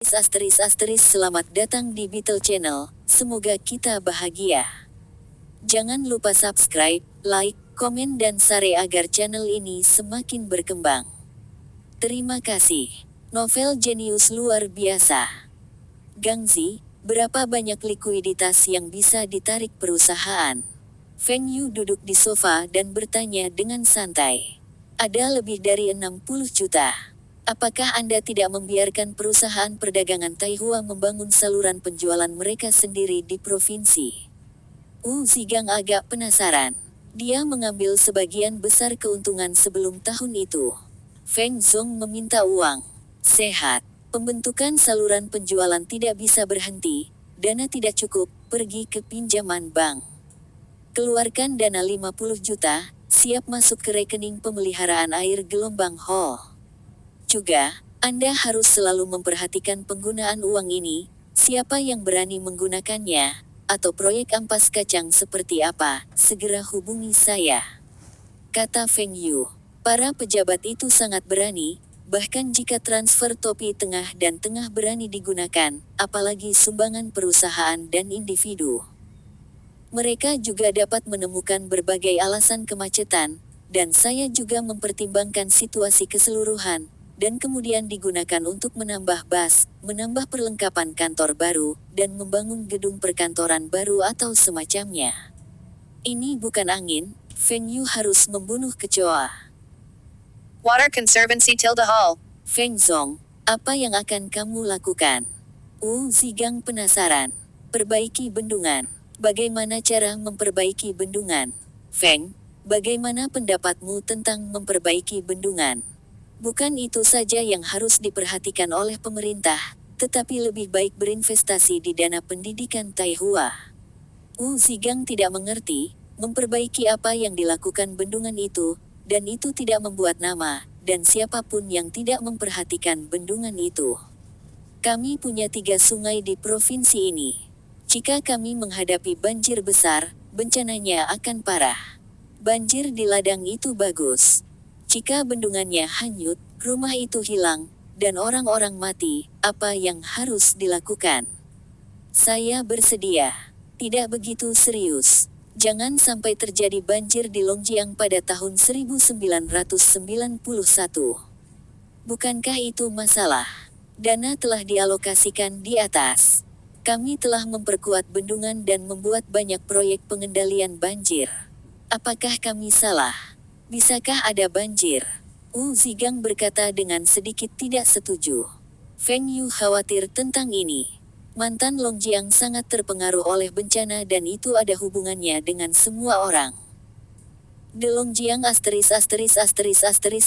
Selamat datang di Beetle Channel, semoga kita bahagia. Jangan lupa subscribe, like, komen dan share agar channel ini semakin berkembang. Terima kasih. Novel jenius luar biasa. Gangzi, berapa banyak likuiditas yang bisa ditarik perusahaan? Feng Yu duduk di sofa dan bertanya dengan santai. Ada lebih dari 60 juta. Apakah Anda tidak membiarkan perusahaan perdagangan Taihua membangun saluran penjualan mereka sendiri di provinsi? Wu Zigang agak penasaran. Dia mengambil sebagian besar keuntungan sebelum tahun itu. Feng Zong meminta uang. Sehat. Pembentukan saluran penjualan tidak bisa berhenti. Dana tidak cukup, pergi ke pinjaman bank. Keluarkan dana 50 juta, siap masuk ke rekening pemeliharaan air gelombang Hall. Juga, Anda harus selalu memperhatikan penggunaan uang ini, siapa yang berani menggunakannya, atau proyek ampas kacang seperti apa, segera hubungi saya. Kata Feng Yu. Para pejabat itu sangat berani, bahkan jika transfer topi tengah dan tengah berani digunakan, apalagi sumbangan perusahaan dan individu. Mereka juga dapat menemukan berbagai alasan kemacetan, dan saya juga mempertimbangkan situasi keseluruhan, dan kemudian digunakan untuk menambah bas, menambah perlengkapan kantor baru, dan membangun gedung perkantoran baru atau semacamnya. Ini bukan angin, Feng Yu harus membunuh kecoa. Water Conservancy Hall. Feng Zong, apa yang akan kamu lakukan? Wu Zigang penasaran. Perbaiki bendungan. Bagaimana cara memperbaiki bendungan? Feng, bagaimana pendapatmu tentang memperbaiki bendungan? Bukan itu saja yang harus diperhatikan oleh pemerintah, tetapi lebih baik berinvestasi di dana pendidikan Taihua. Wu Zigang tidak mengerti, memperbaiki apa yang dilakukan bendungan itu, dan itu tidak membuat nama, dan siapapun yang tidak memperhatikan bendungan itu. Kami punya 3 sungai di provinsi ini. Jika kami menghadapi banjir besar, bencananya akan parah. Banjir di ladang itu bagus. Jika bendungannya hanyut, rumah itu hilang, dan orang-orang mati, apa yang harus dilakukan? Saya bersedia. Tidak begitu serius. Jangan sampai terjadi banjir di Longjiang pada tahun 1991. Bukankah itu masalah? Dana telah dialokasikan di atas. Kami telah memperkuat bendungan dan membuat banyak proyek pengendalian banjir. Apakah kami salah? Bisakah ada banjir? Wu Zigang berkata dengan sedikit tidak setuju. Feng Yu khawatir tentang ini. Mantan Longjiang sangat terpengaruh oleh bencana dan itu ada hubungannya dengan semua orang. The Longjiang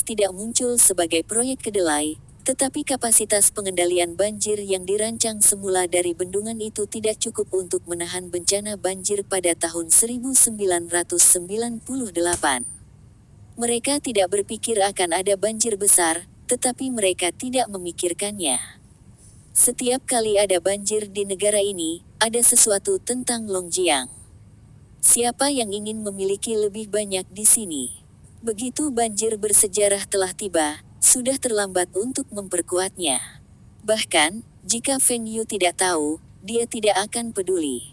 tidak muncul sebagai proyek kedelai, tetapi kapasitas pengendalian banjir yang dirancang semula dari bendungan itu tidak cukup untuk menahan bencana banjir pada tahun 1998. Mereka tidak berpikir akan ada banjir besar, tetapi mereka tidak memikirkannya. Setiap kali ada banjir di negara ini, ada sesuatu tentang Longjiang. Siapa yang ingin memiliki lebih banyak di sini? Begitu banjir bersejarah telah tiba, sudah terlambat untuk memperkuatnya. Bahkan, jika Feng Yu tidak tahu, dia tidak akan peduli.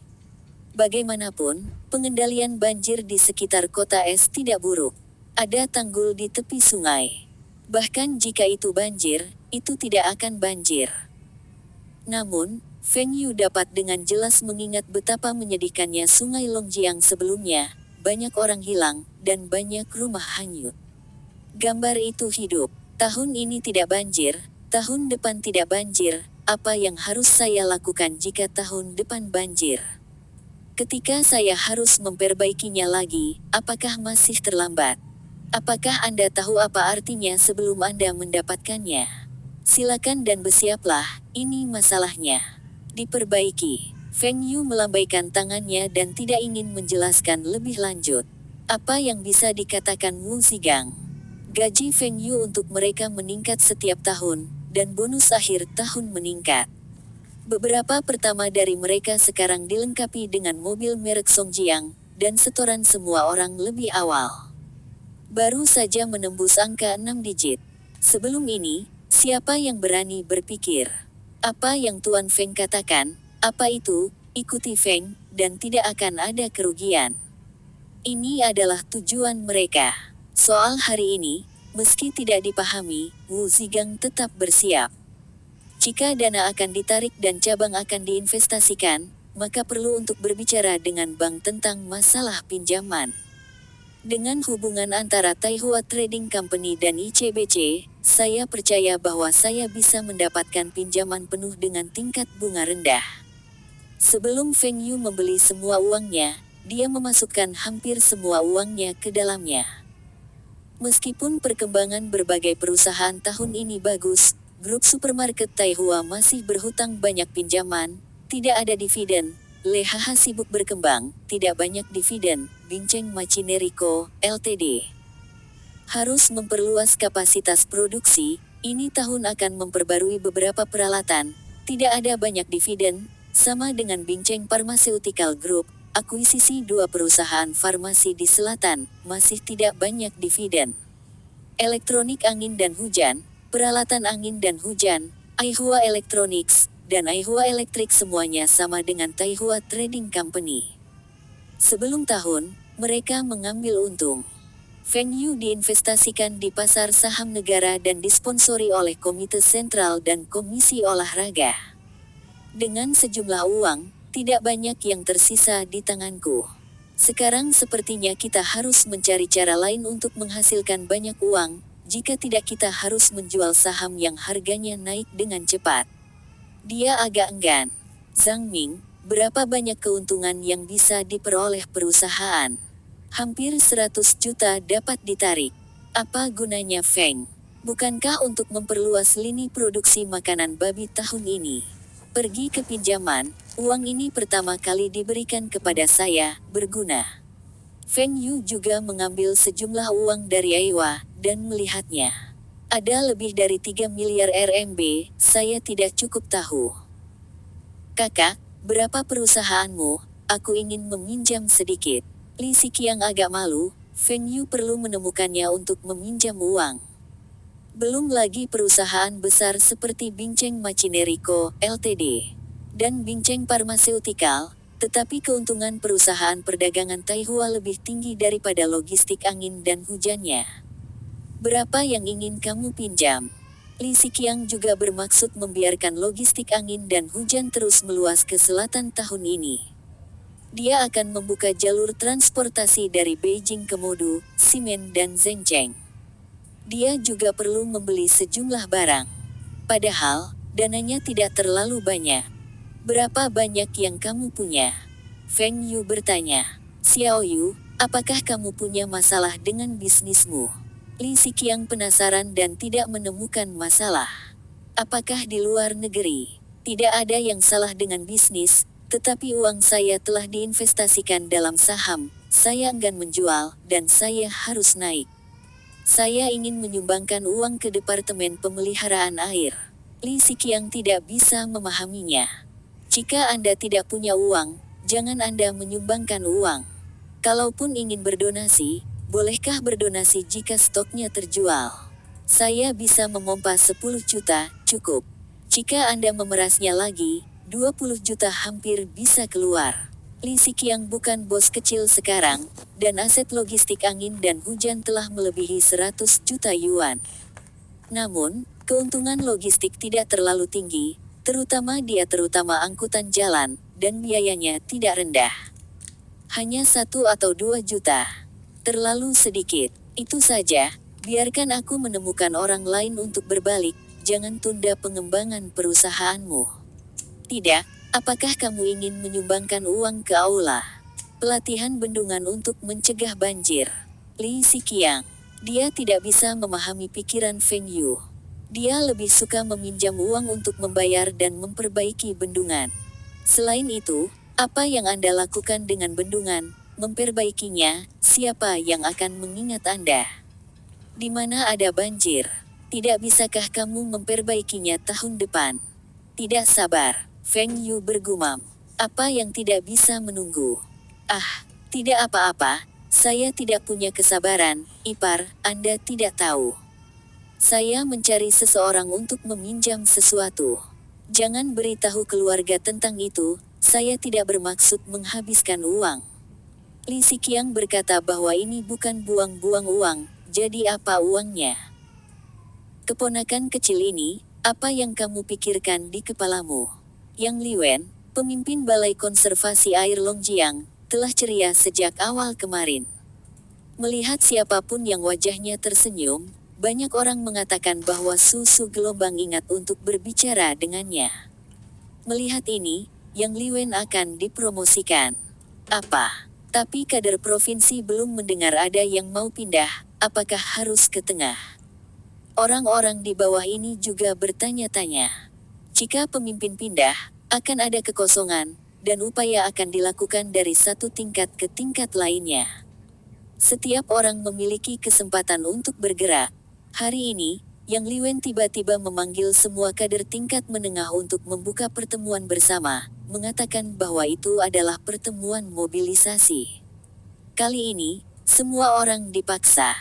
Bagaimanapun, pengendalian banjir di sekitar kota es tidak buruk. Ada tanggul di tepi sungai. Bahkan jika itu banjir, itu tidak akan banjir. Namun, Feng Yu dapat dengan jelas mengingat betapa menyedihkannya sungai Longjiang sebelumnya, banyak orang hilang, dan banyak rumah hanyut. Gambar itu hidup. Tahun ini tidak banjir, tahun depan tidak banjir, apa yang harus saya lakukan jika tahun depan banjir? Ketika saya harus memperbaikinya lagi, apakah masih terlambat? Apakah Anda tahu apa artinya sebelum Anda mendapatkannya? Silakan dan bersiaplah, ini masalahnya. Diperbaiki. Feng Yu melambaikan tangannya dan tidak ingin menjelaskan lebih lanjut. Apa yang bisa dikatakan Wu Zigang? Gaji Feng Yu untuk mereka meningkat setiap tahun, dan bonus akhir tahun meningkat. Beberapa pertama dari mereka sekarang dilengkapi dengan mobil merek Songjiang, dan setoran semua orang lebih awal. Baru saja menembus angka 6 digit. Sebelum ini, siapa yang berani berpikir? Apa yang Tuan Feng katakan, apa itu, ikuti Feng, dan tidak akan ada kerugian. Ini adalah tujuan mereka. Soal hari ini, meski tidak dipahami, Wu Zigang tetap bersiap. Jika dana akan ditarik dan cabang akan diinvestasikan, maka perlu untuk berbicara dengan bank tentang masalah pinjaman. Dengan hubungan antara Taihua Trading Company dan ICBC, saya percaya bahwa saya bisa mendapatkan pinjaman penuh dengan tingkat bunga rendah. Sebelum Feng Yu membeli semua uangnya, dia memasukkan hampir semua uangnya ke dalamnya. Meskipun perkembangan berbagai perusahaan tahun ini bagus, grup supermarket Taihua masih berhutang banyak pinjaman, tidak ada dividen. LHH sibuk berkembang, tidak banyak dividen. Binceng Machinery Co., Ltd. harus memperluas kapasitas produksi, ini tahun akan memperbarui beberapa peralatan, tidak ada banyak dividen, sama dengan Binceng Pharmaceutical Group, akuisisi 2 perusahaan farmasi di selatan, masih tidak banyak dividen. Elektronik angin dan hujan, peralatan angin dan hujan, Aihua Electronics, dan Aihua Electric semuanya sama dengan Taihua Trading Company. Sebelum tahun, mereka mengambil untung. Feng Yu diinvestasikan di pasar saham negara dan disponsori oleh Komite Sentral dan Komisi Olahraga. Dengan sejumlah uang, tidak banyak yang tersisa di tanganku. Sekarang sepertinya kita harus mencari cara lain untuk menghasilkan banyak uang, jika tidak kita harus menjual saham yang harganya naik dengan cepat. Dia agak enggan. Zhang Ming, berapa banyak keuntungan yang bisa diperoleh perusahaan? Hampir 100 juta dapat ditarik. Apa gunanya Feng? Bukankah untuk memperluas lini produksi makanan babi tahun ini? Pergi ke pinjaman, uang ini pertama kali diberikan kepada saya, berguna. Feng Yu juga mengambil sejumlah uang dari Aiwa, dan melihatnya. Ada lebih dari 3 miliar RMB, saya tidak cukup tahu. Kakak, berapa perusahaanmu? Aku ingin meminjam sedikit. Li Siqiang agak malu, Feng Yu perlu menemukannya untuk meminjam uang. Belum lagi perusahaan besar seperti Binceng Machinery Co., Ltd. dan Binceng Pharmaceutical, tetapi keuntungan perusahaan perdagangan Taihua lebih tinggi daripada logistik angin dan hujannya. Berapa yang ingin kamu pinjam? Li Siqiang juga bermaksud membiarkan logistik angin dan hujan terus meluas ke selatan tahun ini. Dia akan membuka jalur transportasi dari Beijing ke Modu, Ximen dan Zhenjiang. Dia juga perlu membeli sejumlah barang. Padahal, dananya tidak terlalu banyak. Berapa banyak yang kamu punya? Feng Yu bertanya. Xiao Yu, apakah kamu punya masalah dengan bisnismu? Li Siqiang penasaran dan tidak menemukan masalah. Apakah di luar negeri? Tidak ada yang salah dengan bisnis, tetapi uang saya telah diinvestasikan dalam saham, saya enggan menjual, dan saya harus naik. Saya ingin menyumbangkan uang ke Departemen Pemeliharaan Air. Li Siqiang tidak bisa memahaminya. Jika Anda tidak punya uang, jangan Anda menyumbangkan uang. Kalaupun ingin berdonasi, bolehkah berdonasi jika stoknya terjual? Saya bisa memompa 10 juta, cukup. Jika Anda memerasnya lagi, 20 juta hampir bisa keluar. Li Siqiang bukan bos kecil sekarang, dan aset logistik angin dan hujan telah melebihi 100 juta yuan. Namun, keuntungan logistik tidak terlalu tinggi, terutama angkutan jalan, dan biayanya tidak rendah. Hanya 1 atau 2 juta. Terlalu sedikit. Itu saja, biarkan aku menemukan orang lain untuk berbalik, jangan tunda pengembangan perusahaanmu. Tidak, apakah kamu ingin menyumbangkan uang ke aula? Pelatihan bendungan untuk mencegah banjir. Li Siqiang. Dia tidak bisa memahami pikiran Feng Yu. Dia lebih suka meminjam uang untuk membayar dan memperbaiki bendungan. Selain itu, apa yang Anda lakukan dengan bendungan, memperbaikinya, siapa yang akan mengingat Anda? Di mana ada banjir? Tidak bisakah kamu memperbaikinya tahun depan? Tidak sabar, Feng Yu bergumam. Apa yang tidak bisa menunggu? Ah, tidak apa-apa, saya tidak punya kesabaran, ipar, Anda tidak tahu. Saya mencari seseorang untuk meminjam sesuatu. Jangan beritahu keluarga tentang itu, saya tidak bermaksud menghabiskan uang. Li Siqiang berkata bahwa ini bukan buang-buang uang, jadi apa uangnya? Keponakan kecil ini, apa yang kamu pikirkan di kepalamu? Yang Li Wen, pemimpin Balai Konservasi Air Longjiang, telah ceria sejak awal kemarin. Melihat siapapun yang wajahnya tersenyum, banyak orang mengatakan bahwa Susu Gelombang ingat untuk berbicara dengannya. Melihat ini, Yang Li Wen akan dipromosikan. Apa? Tapi kader provinsi belum mendengar ada yang mau pindah, apakah harus ke tengah? Orang-orang di bawah ini juga bertanya-tanya. Jika pemimpin pindah, akan ada kekosongan, dan upaya akan dilakukan dari satu tingkat ke tingkat lainnya. Setiap orang memiliki kesempatan untuk bergerak. Hari ini, Yang Li Wen tiba-tiba memanggil semua kader tingkat menengah untuk membuka pertemuan bersama, mengatakan bahwa itu adalah pertemuan mobilisasi. Kali ini, semua orang dipaksa.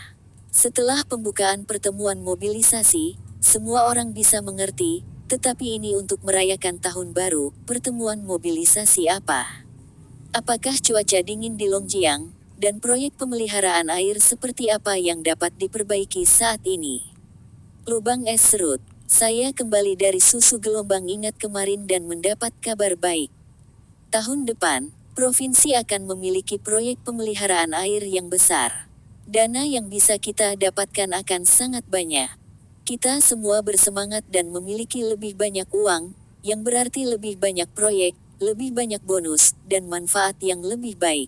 Setelah pembukaan pertemuan mobilisasi, semua orang bisa mengerti, tetapi ini untuk merayakan tahun baru, pertemuan mobilisasi apa? Apakah cuaca dingin di Longjiang, dan proyek pemeliharaan air seperti apa yang dapat diperbaiki saat ini? Lubang es serut, saya kembali dari Susu Gelombang ingat kemarin dan mendapat kabar baik. Tahun depan, provinsi akan memiliki proyek pemeliharaan air yang besar. Dana yang bisa kita dapatkan akan sangat banyak. Kita semua bersemangat dan memiliki lebih banyak uang, yang berarti lebih banyak proyek, lebih banyak bonus, dan manfaat yang lebih baik.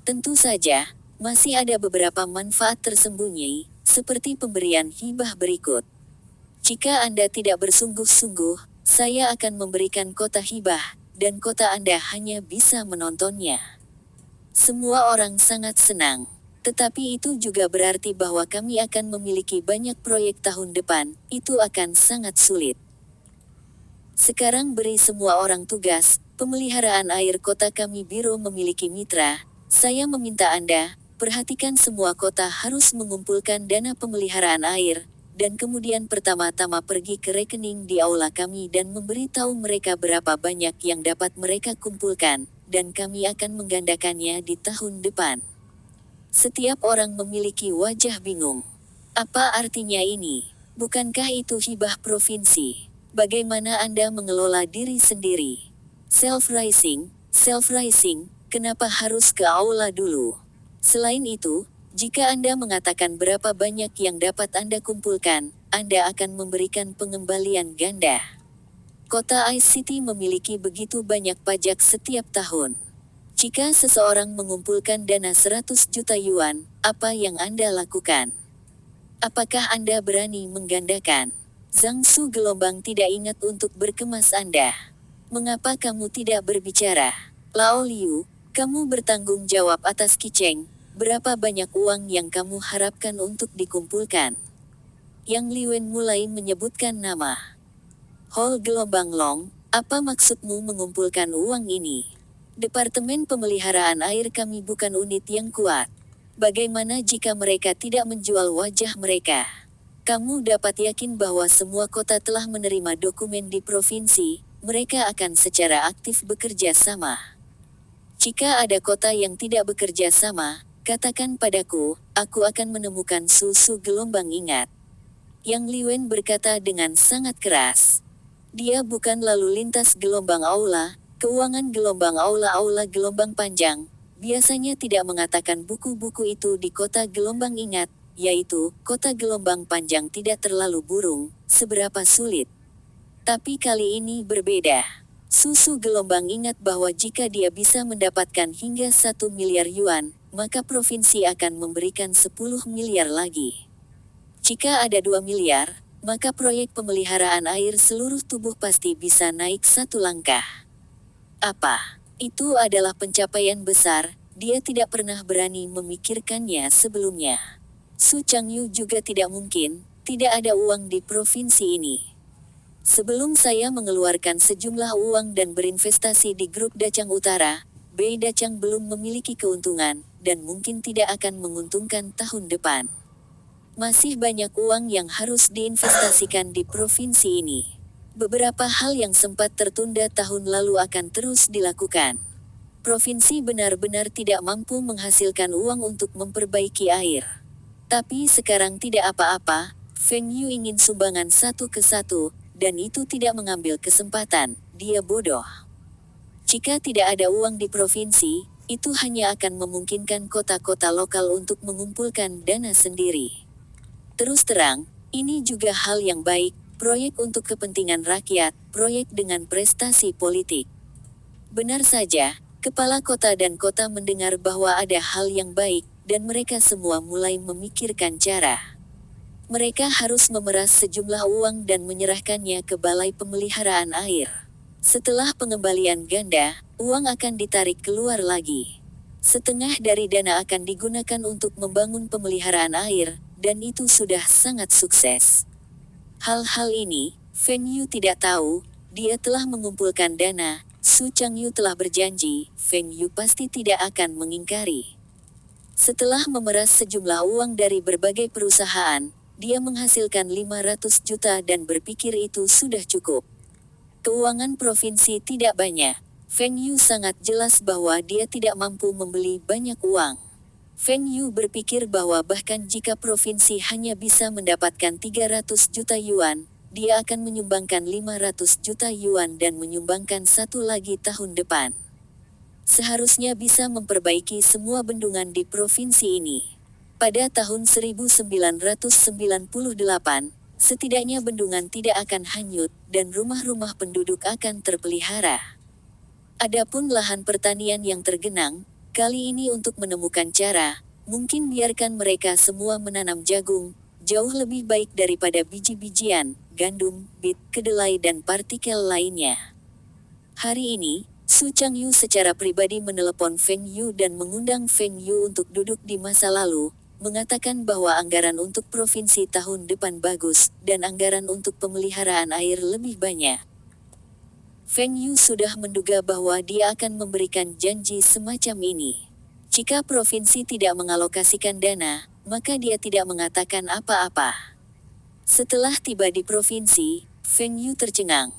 Tentu saja, masih ada beberapa manfaat tersembunyi, seperti pemberian hibah berikut. Jika Anda tidak bersungguh-sungguh, saya akan memberikan kota hibah, dan kota Anda hanya bisa menontonnya. Semua orang sangat senang. Tetapi itu juga berarti bahwa kami akan memiliki banyak proyek tahun depan, itu akan sangat sulit. Sekarang beri semua orang tugas, pemeliharaan air kota kami Biro memiliki mitra, saya meminta Anda, perhatikan semua kota harus mengumpulkan dana pemeliharaan air, dan kemudian pertama-tama pergi ke rekening di aula kami dan memberitahu mereka berapa banyak yang dapat mereka kumpulkan, dan kami akan menggandakannya di tahun depan. Setiap orang memiliki wajah bingung. Apa artinya ini? Bukankah itu hibah provinsi? Bagaimana Anda mengelola diri sendiri? Self-rising, kenapa harus ke aula dulu? Selain itu, jika Anda mengatakan berapa banyak yang dapat Anda kumpulkan, Anda akan memberikan pengembalian ganda. Kota Ice City memiliki begitu banyak pajak setiap tahun. Jika seseorang mengumpulkan dana 100 juta yuan, apa yang Anda lakukan? Apakah Anda berani menggandakan? Zhang Su Gelombang tidak ingat untuk berkemas Anda. Mengapa kamu tidak berbicara? Lao Liu, kamu bertanggung jawab atas Kicheng, berapa banyak uang yang kamu harapkan untuk dikumpulkan? Yang Li Wen mulai menyebutkan nama. Hall Gelombang Long, apa maksudmu mengumpulkan uang ini? Departemen Pemeliharaan Air kami bukan unit yang kuat. Bagaimana jika mereka tidak menjual wajah mereka? Kamu dapat yakin bahwa semua kota telah menerima dokumen di provinsi, mereka akan secara aktif bekerja sama. Jika ada kota yang tidak bekerja sama, katakan padaku, aku akan menemukan Susu Gelombang ingat. Yang Li Wen berkata dengan sangat keras. Dia bukan lalu lintas gelombang aula, keuangan gelombang aula gelombang panjang, biasanya tidak mengatakan buku-buku itu di kota gelombang ingat, yaitu, kota gelombang panjang tidak terlalu burung, seberapa sulit. Tapi kali ini berbeda. Susu Gelombang ingat bahwa jika dia bisa mendapatkan hingga 1 miliar yuan, maka provinsi akan memberikan 10 miliar lagi. Jika ada 2 miliar, maka proyek pemeliharaan air seluruh tubuh pasti bisa naik satu langkah. Apa? Itu adalah pencapaian besar, dia tidak pernah berani memikirkannya sebelumnya. Su Changyu juga tidak mungkin, tidak ada uang di provinsi ini. Sebelum saya mengeluarkan sejumlah uang dan berinvestasi di grup Dacang Utara, Bei Dacang belum memiliki keuntungan, dan mungkin tidak akan menguntungkan tahun depan. Masih banyak uang yang harus diinvestasikan di provinsi ini. Beberapa hal yang sempat tertunda tahun lalu akan terus dilakukan. Provinsi benar-benar tidak mampu menghasilkan uang untuk memperbaiki air. Tapi sekarang tidak apa-apa, Feng Yu ingin sumbangan satu ke satu, dan itu tidak mengambil kesempatan, dia bodoh. Jika tidak ada uang di provinsi, itu hanya akan memungkinkan kota-kota lokal untuk mengumpulkan dana sendiri. Terus terang, ini juga hal yang baik, proyek untuk kepentingan rakyat, proyek dengan prestasi politik. Benar saja, kepala kota dan kota mendengar bahwa ada hal yang baik, dan mereka semua mulai memikirkan cara. Mereka harus memeras sejumlah uang dan menyerahkannya ke Balai Pemeliharaan Air. Setelah pengembalian ganda, uang akan ditarik keluar lagi. Setengah dari dana akan digunakan untuk membangun pemeliharaan air, dan itu sudah sangat sukses. Hal-hal ini, Feng Yu tidak tahu, dia telah mengumpulkan dana, Su Changyu telah berjanji, Feng Yu pasti tidak akan mengingkari. Setelah memeras sejumlah uang dari berbagai perusahaan, dia menghasilkan 500 juta dan berpikir itu sudah cukup. Keuangan provinsi tidak banyak. Feng Yu sangat jelas bahwa dia tidak mampu membeli banyak uang. Feng Yu berpikir bahwa bahkan jika provinsi hanya bisa mendapatkan 300 juta yuan, dia akan menyumbangkan 500 juta yuan dan menyumbangkan satu lagi tahun depan. Seharusnya bisa memperbaiki semua bendungan di provinsi ini. Pada tahun 1998, setidaknya bendungan tidak akan hanyut, dan rumah-rumah penduduk akan terpelihara. Adapun lahan pertanian yang tergenang, kali ini untuk menemukan cara, mungkin biarkan mereka semua menanam jagung, jauh lebih baik daripada biji-bijian, gandum, bit, kedelai dan partikel lainnya. Hari ini, Su Changyu secara pribadi menelepon Feng Yu dan mengundang Feng Yu untuk duduk di masa lalu, mengatakan bahwa anggaran untuk provinsi tahun depan bagus, dan anggaran untuk pemeliharaan air lebih banyak. Feng Yu sudah menduga bahwa dia akan memberikan janji semacam ini. Jika provinsi tidak mengalokasikan dana, maka dia tidak mengatakan apa-apa. Setelah tiba di provinsi, Feng Yu tercengang.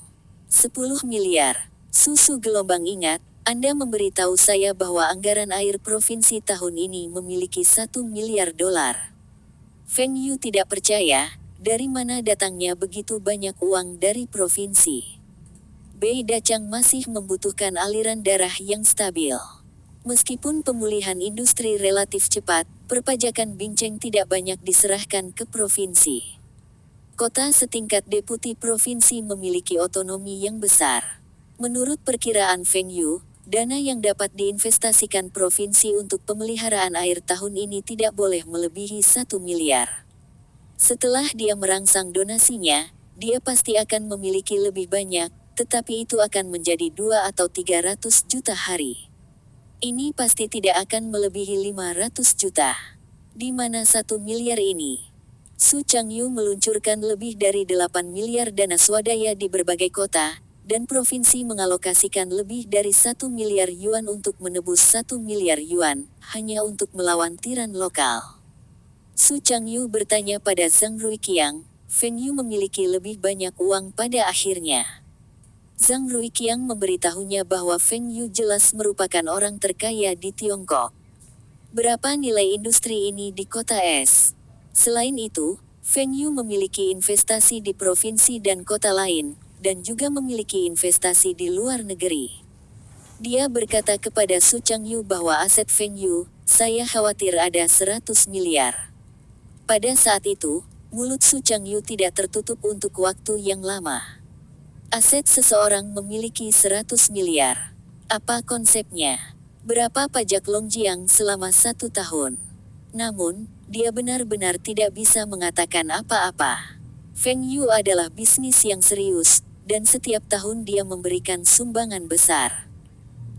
10 miliar. Susu gelombang ingat, Anda memberitahu saya bahwa anggaran air provinsi tahun ini memiliki 1 miliar dolar. Feng Yu tidak percaya, dari mana datangnya begitu banyak uang dari provinsi. Bei Dacang masih membutuhkan aliran darah yang stabil. Meskipun pemulihan industri relatif cepat, perpajakan Binceng tidak banyak diserahkan ke provinsi. Kota setingkat deputi provinsi memiliki otonomi yang besar. Menurut perkiraan Feng Yu, dana yang dapat diinvestasikan provinsi untuk pemeliharaan air tahun ini tidak boleh melebihi 1 miliar. Setelah dia merangsang donasinya, dia pasti akan memiliki lebih banyak, tetapi itu akan menjadi 2 atau 300 juta hari. Ini pasti tidak akan melebihi 500 juta. Di mana 1 miliar ini? Su Changyu meluncurkan lebih dari 8 miliar dana swadaya di berbagai kota, dan provinsi mengalokasikan lebih dari 1 miliar yuan untuk menebus 1 miliar yuan, hanya untuk melawan tiran lokal. Su Changyu bertanya pada Zhang Ruiqiang, Feng Yu memiliki lebih banyak uang pada akhirnya. Zhang Ruiqiang memberitahunya bahwa Feng Yu jelas merupakan orang terkaya di Tiongkok. Berapa nilai industri ini di kota es? Selain itu, Feng Yu memiliki investasi di provinsi dan kota lain, dan juga memiliki investasi di luar negeri. Dia berkata kepada Su Changyu bahwa aset Feng Yu, saya khawatir ada 100 miliar. Pada saat itu, mulut Su Changyu tidak tertutup untuk waktu yang lama. Aset seseorang memiliki 100 miliar. Apa konsepnya? Berapa pajak Longjiang selama 1 tahun? Namun, dia benar-benar tidak bisa mengatakan apa-apa. Feng Yu adalah bisnis yang serius, dan setiap tahun dia memberikan sumbangan besar.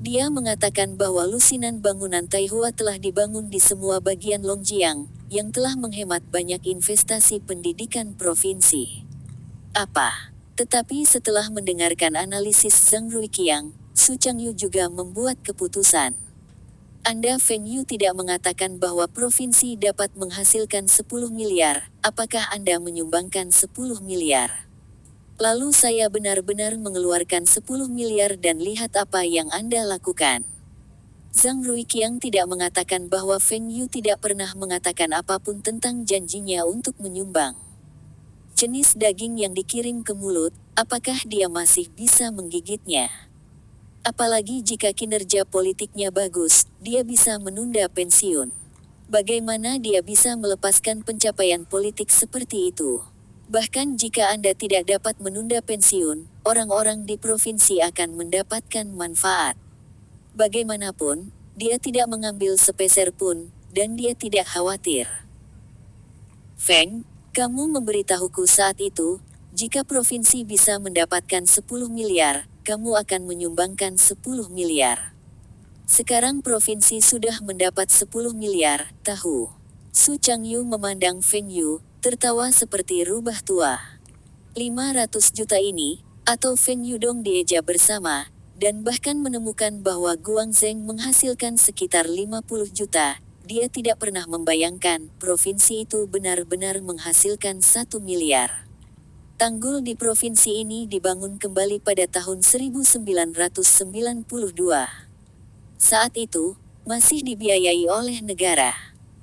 Dia mengatakan bahwa lusinan bangunan Taihua telah dibangun di semua bagian Longjiang, yang telah menghemat banyak investasi pendidikan provinsi. Apa? Tetapi setelah mendengarkan analisis Zhang Ruiqiang, Su Changyu juga membuat keputusan. Anda Feng Yu tidak mengatakan bahwa provinsi dapat menghasilkan 10 miliar, apakah Anda menyumbangkan 10 miliar? Lalu saya benar-benar mengeluarkan 10 miliar dan lihat apa yang Anda lakukan. Zhang Ruiqiang tidak mengatakan bahwa Feng Yu tidak pernah mengatakan apapun tentang janjinya untuk menyumbang jenis daging yang dikirim ke mulut, apakah dia masih bisa menggigitnya? Apalagi jika kinerja politiknya bagus, dia bisa menunda pensiun. Bagaimana dia bisa melepaskan pencapaian politik seperti itu? Bahkan jika Anda tidak dapat menunda pensiun, orang-orang di provinsi akan mendapatkan manfaat. Bagaimanapun, dia tidak mengambil sepeser pun, dan dia tidak khawatir. Feng, kamu memberitahuku saat itu, jika provinsi bisa mendapatkan 10 miliar, kamu akan menyumbangkan 10 miliar. Sekarang provinsi sudah mendapat 10 miliar, tahu. Su Changyu memandang Feng Yu, tertawa seperti rubah tua. 500 juta ini, atau Feng Yudong dieja bersama, dan bahkan menemukan bahwa Guangzheng menghasilkan sekitar 50 juta, dia tidak pernah membayangkan provinsi itu benar-benar menghasilkan 1 miliar. Tanggul di provinsi ini dibangun kembali pada tahun 1992. Saat itu, masih dibiayai oleh negara.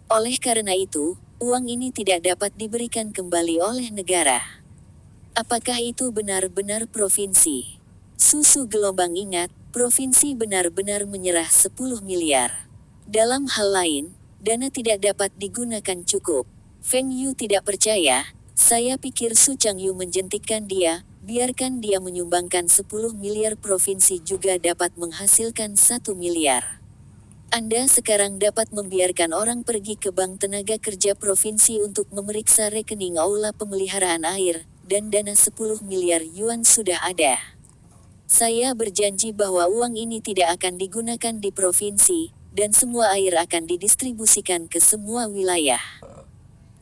Oleh karena itu, uang ini tidak dapat diberikan kembali oleh negara. Apakah itu benar-benar provinsi? Susu gelombang ingat, provinsi benar-benar menyerah 10 miliar. Dalam hal lain, dana tidak dapat digunakan cukup. Feng Yu tidak percaya. Saya pikir Su Changyu menjentikkan dia, biarkan dia menyumbangkan 10 miliar, provinsi juga dapat menghasilkan 1 miliar. Anda sekarang dapat membiarkan orang pergi ke Bank Tenaga Kerja Provinsi untuk memeriksa rekening aula pemeliharaan air, dan dana 10 miliar yuan sudah ada. Saya berjanji bahwa uang ini tidak akan digunakan di provinsi, dan semua air akan didistribusikan ke semua wilayah.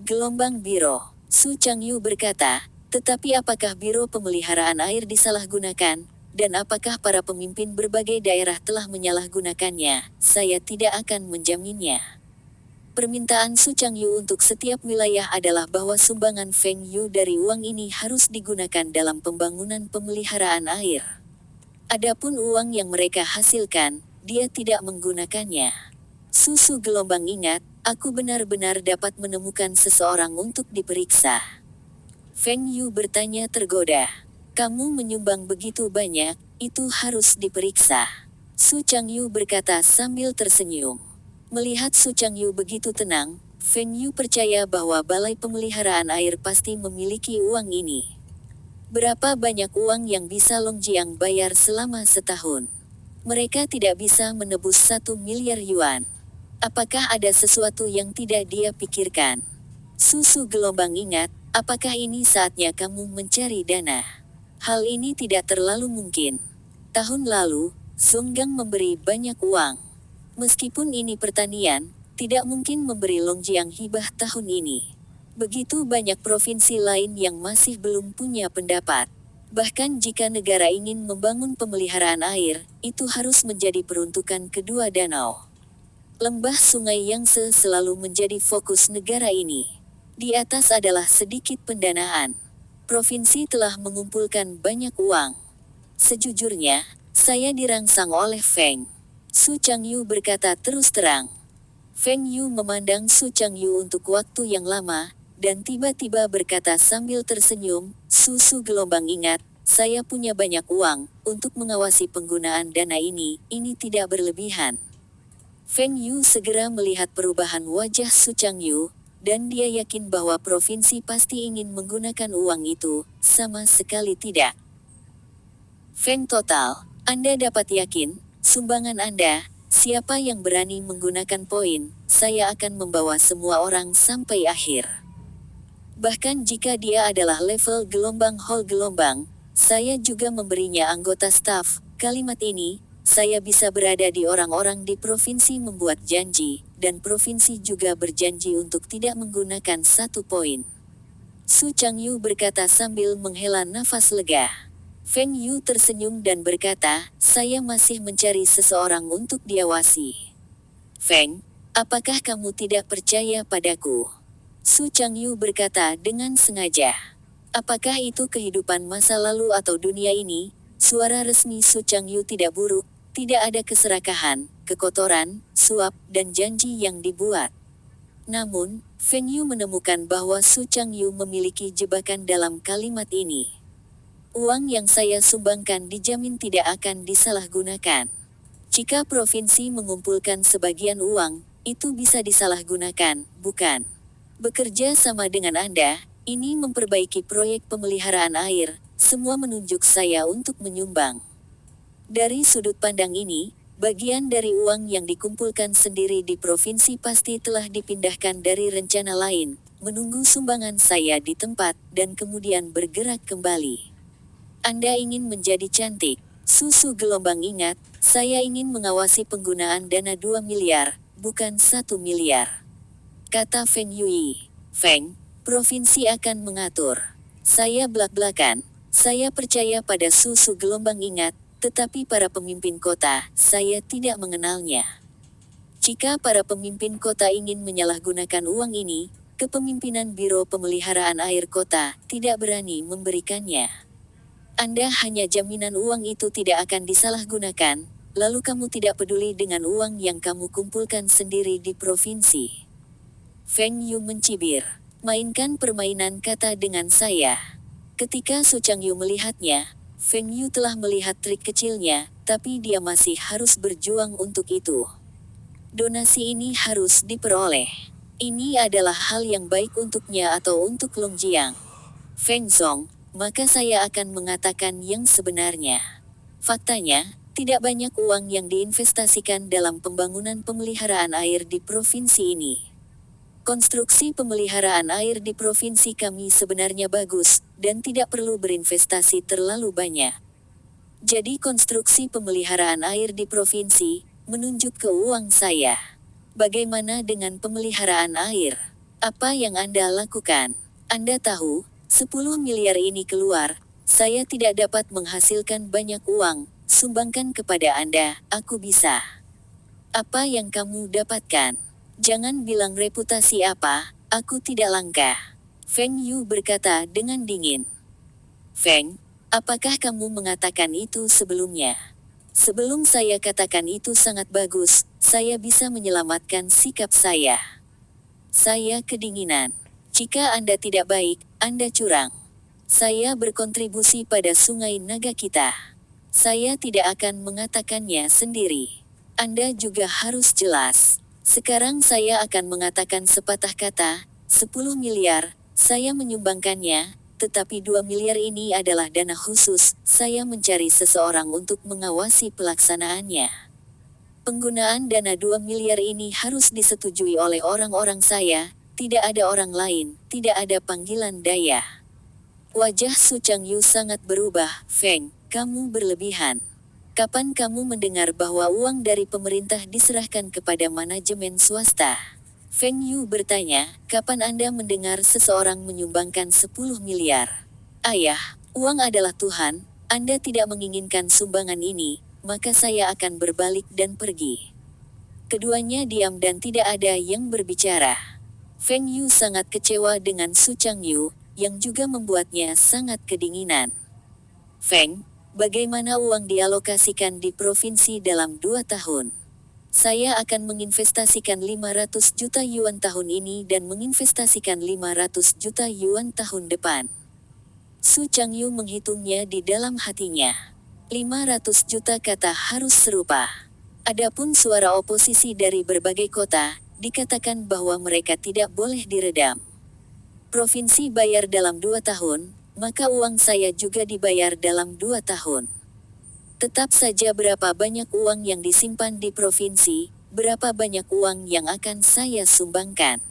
Gelombang Biro, Su Changyu berkata, tetapi apakah Biro Pemeliharaan Air disalahgunakan, dan apakah para pemimpin berbagai daerah telah menyalahgunakannya? Saya tidak akan menjaminnya. Permintaan Su Changyu untuk setiap wilayah adalah bahwa sumbangan Feng Yu dari uang ini harus digunakan dalam pembangunan pemeliharaan air. Adapun uang yang mereka hasilkan, dia tidak menggunakannya. Susu gelombang ingat, aku benar-benar dapat menemukan seseorang untuk diperiksa. Feng Yu bertanya tergoda. Kamu menyumbang begitu banyak, itu harus diperiksa. Su Changyu berkata sambil tersenyum. Melihat Su Changyu begitu tenang, Feng Yu percaya bahwa Balai Pemeliharaan Air pasti memiliki uang ini. Berapa banyak uang yang bisa Long Jiang bayar selama setahun? Mereka tidak bisa menebus 1 miliar yuan. Apakah ada sesuatu yang tidak dia pikirkan? Susu gelombang ingat, apakah ini saatnya kamu mencari dana? Hal ini tidak terlalu mungkin. Tahun lalu, Zhonggang memberi banyak uang. Meskipun ini pertanian, tidak mungkin memberi Long Jiang hibah tahun ini. Begitu banyak provinsi lain yang masih belum punya pendapat. Bahkan jika negara ingin membangun pemeliharaan air, itu harus menjadi peruntukan kedua danau. Lembah Sungai Yangtze selalu menjadi fokus negara ini. Di atas adalah sedikit pendanaan. Provinsi telah mengumpulkan banyak uang. Sejujurnya, saya dirangsang oleh Feng. Su Changyu berkata terus terang. Feng Yu memandang Su Changyu untuk waktu yang lama, dan tiba-tiba berkata sambil tersenyum, Susu gelombang ingat, saya punya banyak uang, untuk mengawasi penggunaan dana ini tidak berlebihan. Feng Yu segera melihat perubahan wajah Su Changyu, dan dia yakin bahwa provinsi pasti ingin menggunakan uang itu, sama sekali tidak. Feng total, Anda dapat yakin, sumbangan Anda, siapa yang berani menggunakan poin, saya akan membawa semua orang sampai akhir. Bahkan jika dia adalah level gelombang hall gelombang, saya juga memberinya anggota staf. Kalimat ini, saya bisa berada di orang-orang di provinsi membuat janji, dan provinsi juga berjanji untuk tidak menggunakan 1 poin. Su Changyu berkata sambil menghela nafas lega. Feng Yu tersenyum dan berkata, saya masih mencari seseorang untuk diawasi. Feng, apakah kamu tidak percaya padaku? Su Changyu berkata dengan sengaja. Apakah itu kehidupan masa lalu atau dunia ini? Suara resmi Su Changyu tidak buruk, tidak ada keserakahan, kekotoran, suap, dan janji yang dibuat. Namun, Feng Yu menemukan bahwa Su Changyu memiliki jebakan dalam kalimat ini. Uang yang saya sumbangkan dijamin tidak akan disalahgunakan. Jika provinsi mengumpulkan sebagian uang, itu bisa disalahgunakan, bukan? Bekerja sama dengan Anda, ini memperbaiki proyek pemeliharaan air, semua menunjuk saya untuk menyumbang. Dari sudut pandang ini, bagian dari uang yang dikumpulkan sendiri di provinsi pasti telah dipindahkan dari rencana lain, menunggu sumbangan saya di tempat, dan kemudian bergerak kembali. Anda ingin menjadi cantik, susu gelombang ingat, saya ingin mengawasi penggunaan dana 2 miliar, bukan 1 miliar. Kata Feng Yui. Feng, provinsi akan mengatur. Saya belak-belakan, saya percaya pada susu gelombang ingat, tetapi para pemimpin kota, saya tidak mengenalnya. Jika para pemimpin kota ingin menyalahgunakan uang ini, kepemimpinan Biro Pemeliharaan Air Kota tidak berani memberikannya. Anda hanya jaminan uang itu tidak akan disalahgunakan, lalu kamu tidak peduli dengan uang yang kamu kumpulkan sendiri di provinsi. Feng Yu mencibir. Mainkan permainan kata dengan saya. Ketika Su Changyu melihatnya, Feng Yu telah melihat trik kecilnya, tapi dia masih harus berjuang untuk itu. Donasi ini harus diperoleh. Ini adalah hal yang baik untuknya atau untuk Long Jiang. Feng Zong, maka saya akan mengatakan yang sebenarnya. Faktanya, tidak banyak uang yang diinvestasikan dalam pembangunan pemeliharaan air di provinsi ini. Konstruksi pemeliharaan air di provinsi kami sebenarnya bagus, dan tidak perlu berinvestasi terlalu banyak. Jadi konstruksi pemeliharaan air di provinsi, menunjuk ke uang saya. Bagaimana dengan pemeliharaan air? Apa yang Anda lakukan? Anda tahu, 10 miliar ini keluar, saya tidak dapat menghasilkan banyak uang, sumbangkan kepada Anda, aku bisa. Apa yang kamu dapatkan? Jangan bilang reputasi apa, aku tidak langka. Feng Yu berkata dengan dingin. Feng, apakah kamu mengatakan itu sebelumnya? Sebelum saya katakan itu sangat bagus, saya bisa menyelamatkan sikap saya. Saya kedinginan. Jika Anda tidak baik, Anda curang. Saya berkontribusi pada sungai naga kita. Saya tidak akan mengatakannya sendiri. Anda juga harus jelas. Sekarang saya akan mengatakan sepatah kata, 10 miliar, saya menyumbangkannya, tetapi 2 miliar ini adalah dana khusus, saya mencari seseorang untuk mengawasi pelaksanaannya. Penggunaan dana 2 miliar ini harus disetujui oleh orang-orang saya, tidak ada orang lain, tidak ada panggilan daya. Wajah Su Changyu sangat berubah. Feng, kamu berlebihan. Kapan kamu mendengar bahwa uang dari pemerintah diserahkan kepada manajemen swasta? Feng Yu bertanya, kapan Anda mendengar seseorang menyumbangkan 10 miliar? Ayah, uang adalah Tuhan, Anda tidak menginginkan sumbangan ini, maka saya akan berbalik dan pergi. Keduanya diam dan tidak ada yang berbicara. Feng Yu sangat kecewa dengan Su Changyu, yang juga membuatnya sangat kedinginan. Feng, bagaimana uang dialokasikan di provinsi dalam 2 tahun? Saya akan menginvestasikan 500 juta yuan tahun ini dan menginvestasikan 500 juta yuan tahun depan. Su Changyu menghitungnya di dalam hatinya. 500 juta kata harus serupa. Adapun suara oposisi dari berbagai kota, dikatakan bahwa mereka tidak boleh diredam. Provinsi bayar dalam 2 tahun, maka uang saya juga dibayar dalam 2 tahun. Tetap saja berapa banyak uang yang disimpan di provinsi, berapa banyak uang yang akan saya sumbangkan.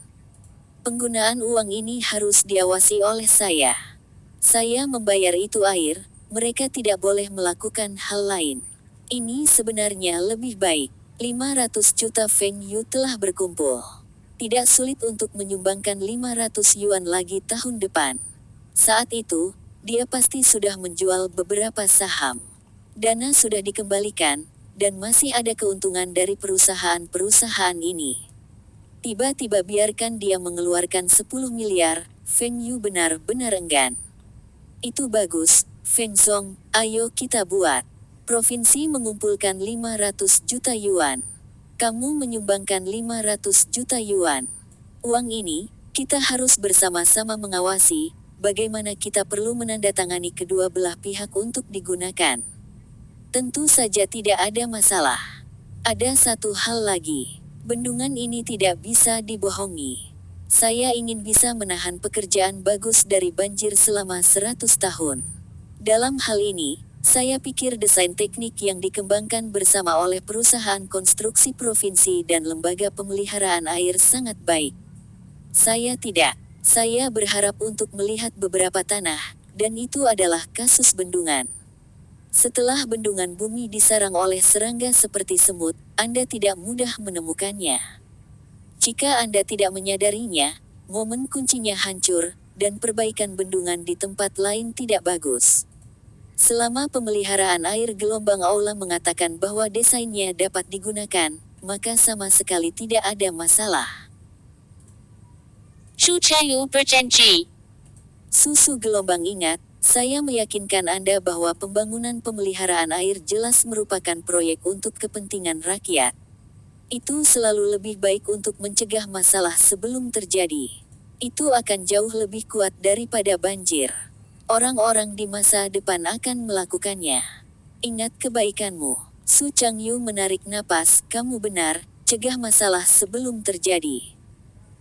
Penggunaan uang ini harus diawasi oleh saya. Saya membayar itu air, mereka tidak boleh melakukan hal lain. Ini sebenarnya lebih baik. 500 juta Feng Yu telah berkumpul. Tidak sulit untuk menyumbangkan 500 yuan lagi tahun depan. Saat itu, dia pasti sudah menjual beberapa saham. Dana sudah dikembalikan, dan masih ada keuntungan dari perusahaan-perusahaan ini. Tiba-tiba biarkan dia mengeluarkan 10 miliar, Feng Yu benar-benar enggan. Itu bagus, Feng Zong, ayo kita buat. Provinsi mengumpulkan 500 juta yuan. Kamu menyumbangkan 500 juta yuan. Uang ini, kita harus bersama-sama mengawasi, bagaimana kita perlu menandatangani kedua belah pihak untuk digunakan. Tentu saja tidak ada masalah. Ada satu hal lagi. Bendungan ini tidak bisa dibohongi. Saya ingin bisa menahan pekerjaan bagus dari banjir selama 100 tahun. Dalam hal ini, saya pikir desain teknik yang dikembangkan bersama oleh perusahaan konstruksi provinsi dan lembaga pemeliharaan air sangat baik. Saya berharap untuk melihat beberapa tanah, dan itu adalah kasus bendungan. Setelah bendungan bumi disarang oleh serangga seperti semut, Anda tidak mudah menemukannya. Jika Anda tidak menyadarinya, momen kuncinya hancur, dan perbaikan bendungan di tempat lain tidak bagus. Selama pemeliharaan air gelombang aula mengatakan bahwa desainnya dapat digunakan, maka sama sekali tidak ada masalah. Susu gelombang ingat, saya meyakinkan Anda bahwa pembangunan pemeliharaan air jelas merupakan proyek untuk kepentingan rakyat. Itu selalu lebih baik untuk mencegah masalah sebelum terjadi. Itu akan jauh lebih kuat daripada banjir. Orang-orang di masa depan akan melakukannya. Ingat kebaikanmu. Su Changyu menarik napas, kamu benar, cegah masalah sebelum terjadi.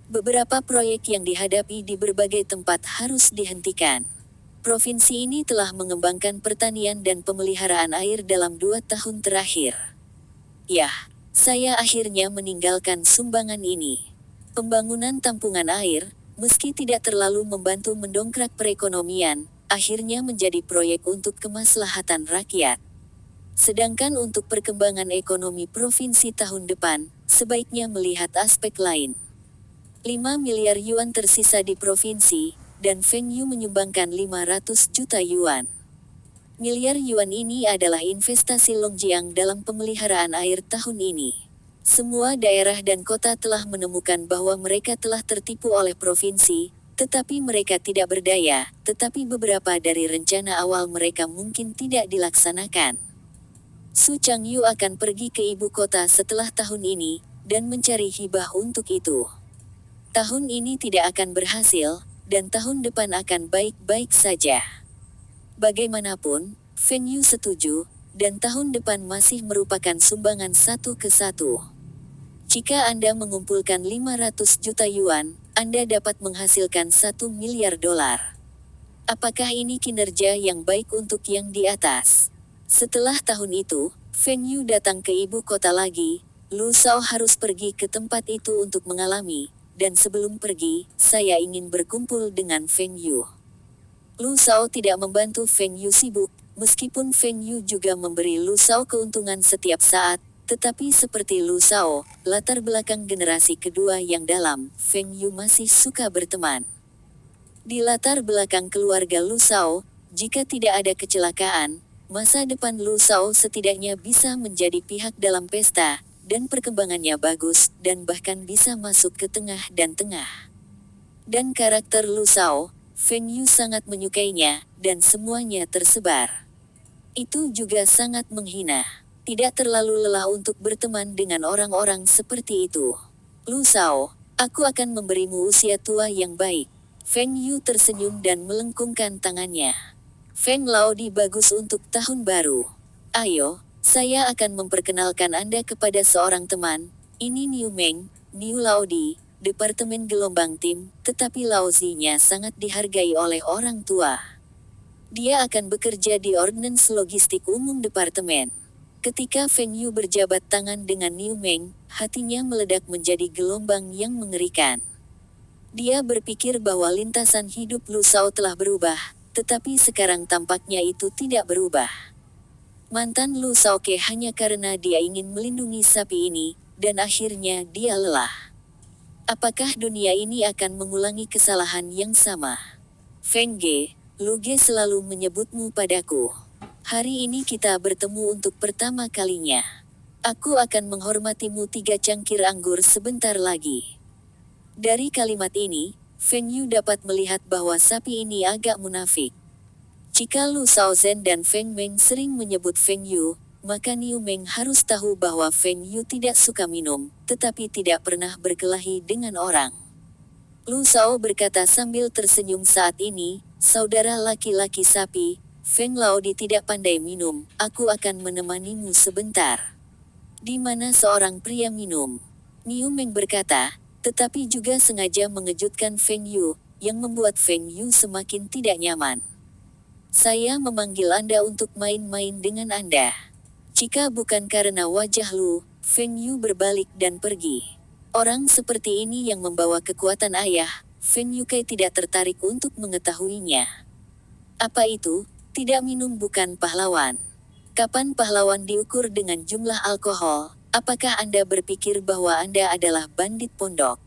Beberapa proyek yang dihadapi di berbagai tempat harus dihentikan. Provinsi ini telah mengembangkan pertanian dan pemeliharaan air dalam 2 tahun terakhir. Yah. Saya akhirnya meninggalkan sumbangan ini. Pembangunan tampungan air, meski tidak terlalu membantu mendongkrak perekonomian, akhirnya menjadi proyek untuk kemaslahatan rakyat. Sedangkan untuk perkembangan ekonomi provinsi tahun depan, sebaiknya melihat aspek lain. 5 miliar yuan tersisa di provinsi, dan Feng Yu menyumbangkan 500 juta yuan. Miliar yuan ini adalah investasi Longjiang dalam pemeliharaan air tahun ini. Semua daerah dan kota telah menemukan bahwa mereka telah tertipu oleh provinsi, tetapi mereka tidak berdaya, tetapi beberapa dari rencana awal mereka mungkin tidak dilaksanakan. Su Changyu akan pergi ke ibu kota setelah tahun ini, dan mencari hibah untuk itu. Tahun ini tidak akan berhasil, dan tahun depan akan baik-baik saja. Bagaimanapun, Feng Yu setuju, dan tahun depan masih merupakan sumbangan 1-1. Jika Anda mengumpulkan 500 juta yuan, Anda dapat menghasilkan 1 miliar dolar. Apakah ini kinerja yang baik untuk yang di atas? Setelah tahun itu, Feng Yu datang ke ibu kota lagi. Lu Shao harus pergi ke tempat itu untuk mengalami, dan sebelum pergi, saya ingin berkumpul dengan Feng Yu. Lu Shao tidak membantu Feng Yu sibuk, meskipun Feng Yu juga memberi Lu Shao keuntungan setiap saat, tetapi seperti Lu Shao, latar belakang generasi kedua yang dalam, Feng Yu masih suka berteman. Di latar belakang keluarga Lu Shao, jika tidak ada kecelakaan, masa depan Lu Shao setidaknya bisa menjadi pihak dalam pesta, dan perkembangannya bagus, dan bahkan bisa masuk ke tengah dan tengah. Dan karakter Lu Shao, Feng Yu sangat menyukainya, dan semuanya tersebar. Itu juga sangat menghina. Tidak terlalu lelah untuk berteman dengan orang-orang seperti itu. Lu Shao, aku akan memberimu usia tua yang baik. Feng Yu tersenyum dan melengkungkan tangannya. Feng Laodi bagus untuk tahun baru. Ayo, saya akan memperkenalkan Anda kepada seorang teman. Ini Niu Meng, Niu Laodi. Departemen gelombang tim, tetapi Laozi-nya sangat dihargai oleh orang tua. Dia akan bekerja di Ordnance Logistik Umum Departemen. Ketika Feng Yu berjabat tangan dengan Niu Meng, hatinya meledak menjadi gelombang yang mengerikan. Dia berpikir bahwa lintasan hidup Lu Shao telah berubah, tetapi sekarang tampaknya itu tidak berubah. Mantan Lu Shao hanya karena dia ingin melindungi sapi ini, dan akhirnya dia lelah. Apakah dunia ini akan mengulangi kesalahan yang sama? Feng Ge, Lu Ge selalu menyebutmu padaku. Hari ini kita bertemu untuk pertama kalinya. Aku akan menghormatimu 3 cangkir anggur sebentar lagi. Dari kalimat ini, Feng Yu dapat melihat bahwa sapi ini agak munafik. Jika Lu Shaozhen dan Feng Meng sering menyebut Feng Yu, maka Niu Meng harus tahu bahwa Feng Yu tidak suka minum, tetapi tidak pernah berkelahi dengan orang. Lu Shao berkata sambil tersenyum saat ini, saudara laki-laki sapi, Feng Laodi tidak pandai minum, aku akan menemanimu sebentar. Di mana seorang pria minum? Niu Meng berkata, tetapi juga sengaja mengejutkan Feng Yu, yang membuat Feng Yu semakin tidak nyaman. Saya memanggil Anda untuk main-main dengan Anda. Jika bukan karena wajah Lu, Feng Yu berbalik dan pergi. Orang seperti ini yang membawa kekuatan ayah, Feng Yukai tidak tertarik untuk mengetahuinya. Apa itu? Tidak minum bukan pahlawan. Kapan pahlawan diukur dengan jumlah alkohol? Apakah Anda berpikir bahwa Anda adalah bandit pondok?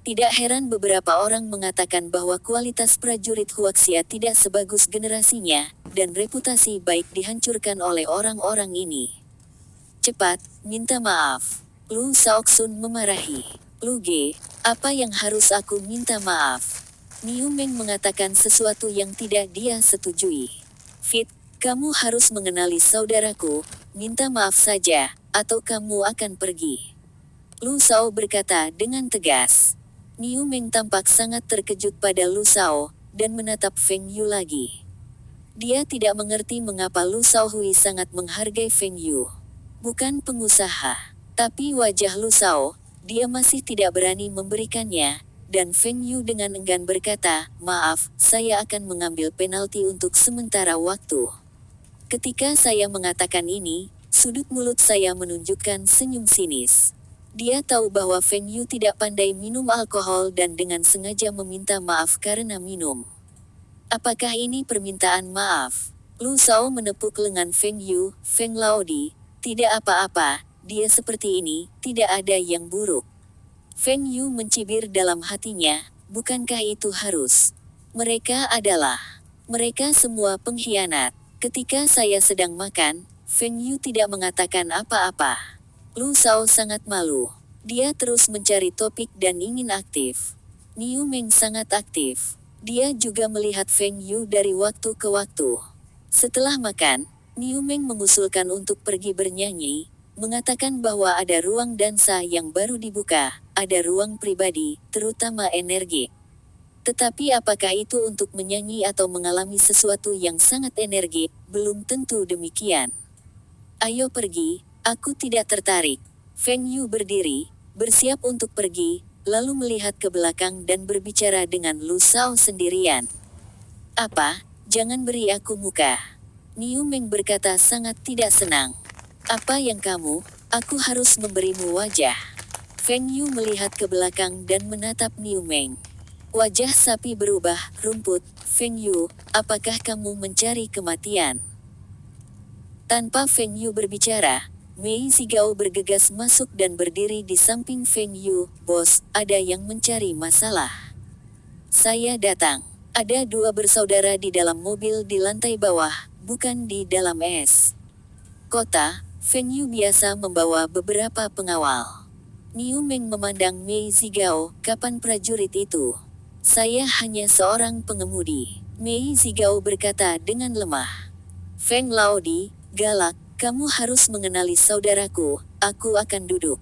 Tidak heran beberapa orang mengatakan bahwa kualitas prajurit Huaxia tidak sebagus generasinya, dan reputasi baik dihancurkan oleh orang-orang ini. Cepat, minta maaf. Lu Shaoxun memarahi. Lu Ge, apa yang harus aku minta maaf? Niu Meng mengatakan sesuatu yang tidak dia setujui. Fit, kamu harus mengenali saudaraku, minta maaf saja, atau kamu akan pergi. Lu Shao berkata dengan tegas. Niu Meng tampak sangat terkejut pada Lu Shao, dan menatap Feng Yu lagi. Dia tidak mengerti mengapa Lu Shaohui sangat menghargai Feng Yu. Bukan pengusaha, tapi wajah Lu Shao, dia masih tidak berani memberikannya, dan Feng Yu dengan enggan berkata, maaf, saya akan mengambil penalti untuk sementara waktu. Ketika saya mengatakan ini, sudut mulut saya menunjukkan senyum sinis. Dia tahu bahwa Feng Yu tidak pandai minum alkohol dan dengan sengaja meminta maaf karena minum. Apakah ini permintaan maaf? Lu Shao menepuk lengan Feng Yu, Feng Laodi, tidak apa-apa, dia seperti ini, tidak ada yang buruk. Feng Yu mencibir dalam hatinya, bukankah itu harus? Mereka semua pengkhianat. Ketika saya sedang makan, Feng Yu tidak mengatakan apa-apa. Lu Shao sangat malu. Dia terus mencari topik dan ingin aktif. Niu Meng sangat aktif. Dia juga melihat Feng Yu dari waktu ke waktu. Setelah makan, Niu Meng mengusulkan untuk pergi bernyanyi, mengatakan bahwa ada ruang dansa yang baru dibuka, ada ruang pribadi, terutama energi. Tetapi apakah itu untuk menyanyi atau mengalami sesuatu yang sangat energi? Belum tentu demikian. Ayo pergi, aku tidak tertarik. Feng Yu berdiri, bersiap untuk pergi, lalu melihat ke belakang dan berbicara dengan Lu Shao sendirian. Apa? Jangan beri aku muka. Niu Meng berkata sangat tidak senang. Apa yang kamu? Aku harus memberimu wajah. Feng Yu melihat ke belakang dan menatap Niu Meng. Wajah sapi berubah, rumput. Feng Yu, apakah kamu mencari kematian? Tanpa Feng Yu berbicara, Mei Zigao bergegas masuk dan berdiri di samping Feng Yu. Bos, ada yang mencari masalah. Saya datang. Ada dua bersaudara di dalam mobil di lantai bawah, bukan di dalam es. Kota, Feng Yu biasa membawa beberapa pengawal. Niu Meng memandang Mei Zigao, kapan prajurit itu? Saya hanya seorang pengemudi. Mei Zigao berkata dengan lemah. Feng Laodi, galak, kamu harus mengenali saudaraku, aku akan duduk.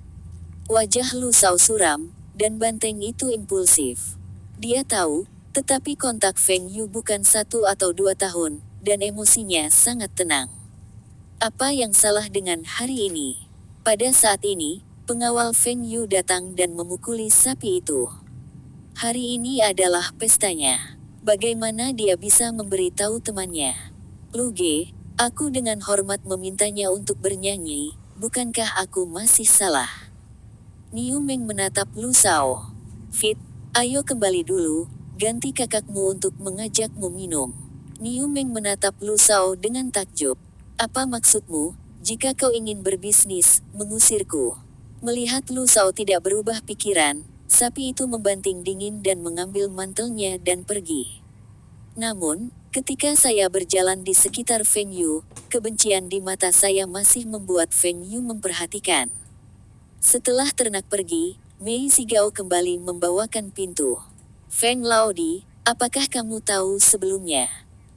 Wajah Lu Shao suram, dan banteng itu impulsif. Dia tahu, tetapi kontak Feng Yu bukan 1 atau 2 tahun, dan emosinya sangat tenang. Apa yang salah dengan hari ini? Pada saat ini, pengawal Feng Yu datang dan memukuli sapi itu. Hari ini adalah pestanya. Bagaimana dia bisa memberitahu temannya? Lu Ge, aku dengan hormat memintanya untuk bernyanyi, bukankah aku masih salah? Niu Meng menatap Lu Shao. Fit, ayo kembali dulu, ganti kakakmu untuk mengajakmu minum. Niu Meng menatap Lu Shao dengan takjub. Apa maksudmu, jika kau ingin berbisnis, mengusirku? Melihat Lu Shao tidak berubah pikiran, sapi itu membanting dingin dan mengambil mantelnya dan pergi. Namun, ketika saya berjalan di sekitar Feng Yu, kebencian di mata saya masih membuat Feng Yu memperhatikan. Setelah ternak pergi, Mei Zigao kembali membawakan pintu. Feng Laodi, apakah kamu tahu sebelumnya?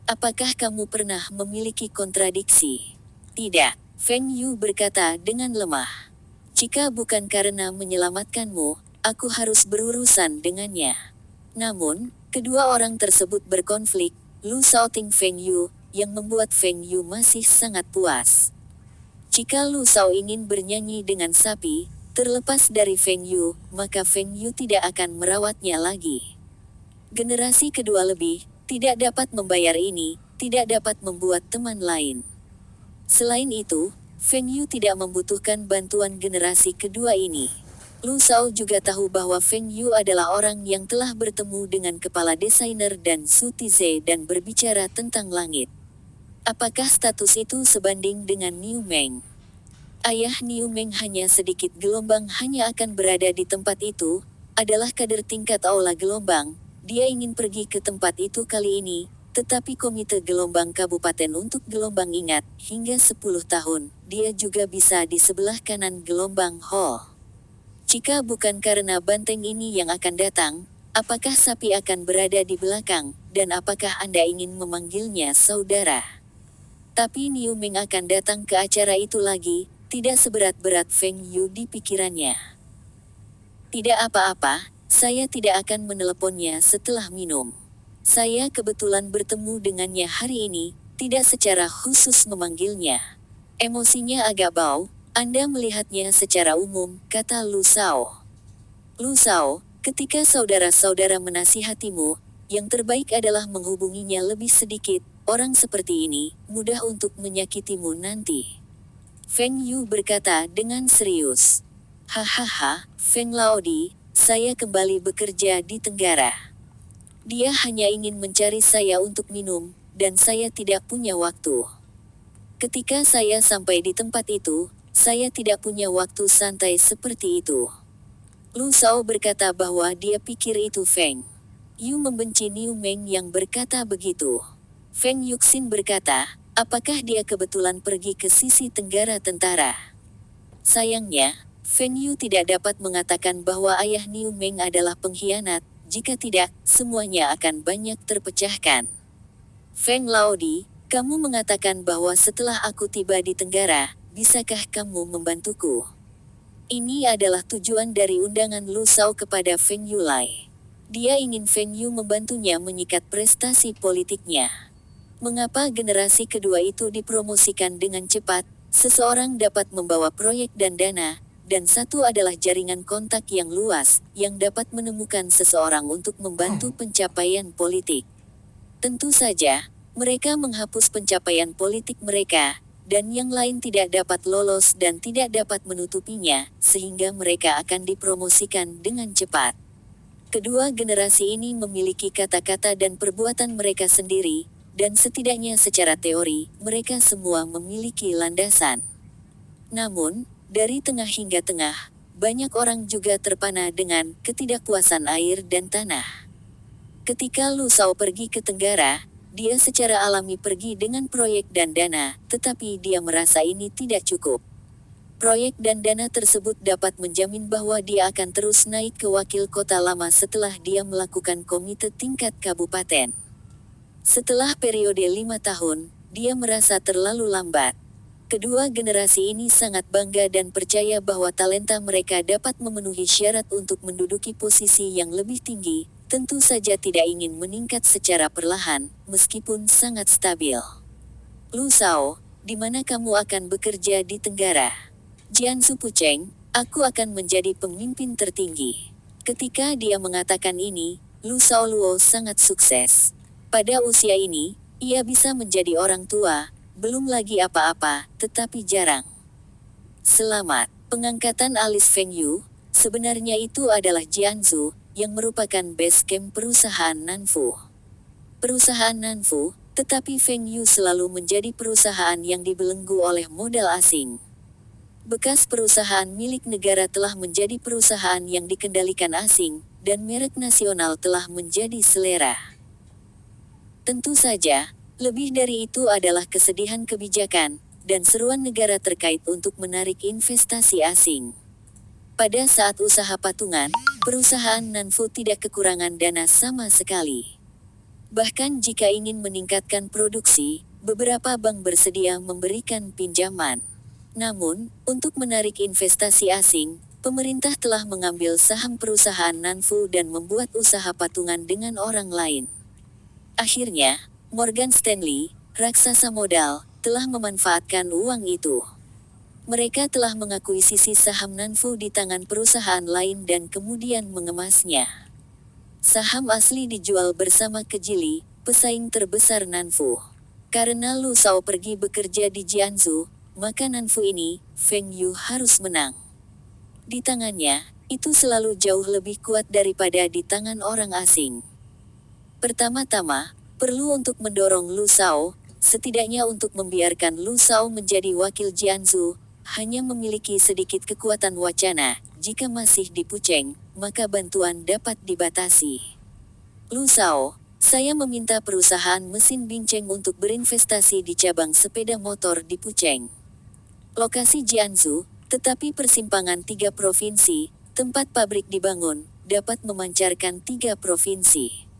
Apakah kamu pernah memiliki kontradiksi? Tidak, Feng Yu berkata dengan lemah. Jika bukan karena menyelamatkanmu, aku harus berurusan dengannya. Namun, kedua orang tersebut berkonflik, Lu Shaoting Feng Yu, yang membuat Feng Yu masih sangat puas. Jika Lu Shao ingin bernyanyi dengan sapi, terlepas dari Feng Yu, maka Feng Yu tidak akan merawatnya lagi. Generasi kedua tidak dapat membayar ini, tidak dapat membuat teman lain. Selain itu, Feng Yu tidak membutuhkan bantuan generasi kedua ini. Lu Shao juga tahu bahwa Feng Yu adalah orang yang telah bertemu dengan kepala desainer dan Su Tize dan berbicara tentang langit. Apakah status itu sebanding dengan Niu Meng? Ayah Niu Meng hanya sedikit gelombang hanya akan berada di tempat itu, adalah kader tingkat aula gelombang. Dia ingin pergi ke tempat itu kali ini, tetapi komite gelombang kabupaten untuk gelombang ingat, hingga 10 tahun, dia juga bisa di sebelah kanan gelombang hall. Jika bukan karena banteng ini yang akan datang, apakah sapi akan berada di belakang, dan apakah Anda ingin memanggilnya saudara? Tapi Niu Meng akan datang ke acara itu lagi, tidak seberat-berat Feng Yu di pikirannya. Tidak apa-apa, saya tidak akan meneleponnya setelah minum. Saya kebetulan bertemu dengannya hari ini, tidak secara khusus memanggilnya. Emosinya agak bau, Anda melihatnya secara umum, kata Lu Shao. Lu Shao, ketika saudara-saudara menasihatimu, yang terbaik adalah menghubunginya lebih sedikit, orang seperti ini, mudah untuk menyakitimu nanti. Feng Yu berkata dengan serius. Hahaha, Feng Laodi, saya kembali bekerja di Tenggara. Dia hanya ingin mencari saya untuk minum, dan saya tidak punya waktu. Ketika saya sampai di tempat itu, saya tidak punya waktu santai seperti itu. Lu Shao berkata bahwa dia pikir itu Feng Yu membenci Niu Meng yang berkata begitu. Feng Yuxin berkata, apakah dia kebetulan pergi ke sisi tenggara tentara? Sayangnya, Feng Yu tidak dapat mengatakan bahwa ayah Niu Meng adalah pengkhianat, jika tidak, semuanya akan banyak terpecahkan. Feng Laodi, kamu mengatakan bahwa setelah aku tiba di Tenggara, bisakah kamu membantuku? Ini adalah tujuan dari undangan Lu Shao kepada Feng Yulai. Dia ingin Feng Yu membantunya menyikat prestasi politiknya. Mengapa generasi kedua itu dipromosikan dengan cepat? Seseorang dapat membawa proyek dan dana, dan satu adalah jaringan kontak yang luas, yang dapat menemukan seseorang untuk membantu pencapaian politik. Tentu saja, mereka menghapus pencapaian politik mereka, dan yang lain tidak dapat lolos dan tidak dapat menutupinya, sehingga mereka akan dipromosikan dengan cepat. Kedua generasi ini memiliki kata-kata dan perbuatan mereka sendiri, dan setidaknya secara teori, mereka semua memiliki landasan. Namun, dari tengah hingga tengah, banyak orang juga terpana dengan ketidakpuasan air dan tanah. Ketika Lu Shao pergi ke Tenggara, dia secara alami pergi dengan proyek dan dana, tetapi dia merasa ini tidak cukup. Proyek dan dana tersebut dapat menjamin bahwa dia akan terus naik ke wakil kota lama setelah dia melakukan komite tingkat kabupaten. Setelah periode 5 tahun, dia merasa terlalu lambat. Kedua generasi ini sangat bangga dan percaya bahwa talenta mereka dapat memenuhi syarat untuk menduduki posisi yang lebih tinggi, tentu saja tidak ingin meningkat secara perlahan, meskipun sangat stabil. Lu Shao, di mana kamu akan bekerja di Tenggara? Jiansu Pucheng, aku akan menjadi pemimpin tertinggi. Ketika dia mengatakan ini, Lu Shao Luo sangat sukses. Pada usia ini, ia bisa menjadi orang tua, belum lagi apa-apa, tetapi jarang. Selamat, pengangkatan alis Feng Yu, sebenarnya itu adalah Jianzu, yang merupakan base camp perusahaan Nanfu. Perusahaan Nanfu, tetapi Feng Yu selalu menjadi perusahaan yang dibelenggu oleh modal asing. Bekas perusahaan milik negara telah menjadi perusahaan yang dikendalikan asing, dan merek nasional telah menjadi selera. Tentu saja, lebih dari itu adalah kesedihan kebijakan, dan seruan negara terkait untuk menarik investasi asing. Pada saat usaha patungan, perusahaan Nanfu tidak kekurangan dana sama sekali. Bahkan jika ingin meningkatkan produksi, beberapa bank bersedia memberikan pinjaman. Namun, untuk menarik investasi asing, pemerintah telah mengambil saham perusahaan Nanfu dan membuat usaha patungan dengan orang lain. Akhirnya, Morgan Stanley, raksasa modal, telah memanfaatkan uang itu. Mereka telah mengakuisisi saham Nanfu di tangan perusahaan lain dan kemudian mengemasnya. Saham asli dijual bersama Kejili, pesaing terbesar Nanfu. Karena Lu Shao pergi bekerja di Jiangsu, maka Nanfu ini, Feng Yu harus menang. Di tangannya, itu selalu jauh lebih kuat daripada di tangan orang asing. Pertama-tama, perlu untuk mendorong Lu Shao, setidaknya untuk membiarkan Lu Shao menjadi wakil Jiangsu, hanya memiliki sedikit kekuatan wacana. Jika masih di Pucheng, maka bantuan dapat dibatasi. Lu Shao, saya meminta perusahaan mesin Binceng untuk berinvestasi di cabang sepeda motor di Pucheng. Lokasi Jiangsu, tetapi persimpangan 3 provinsi, tempat pabrik dibangun, dapat memancarkan 3 provinsi.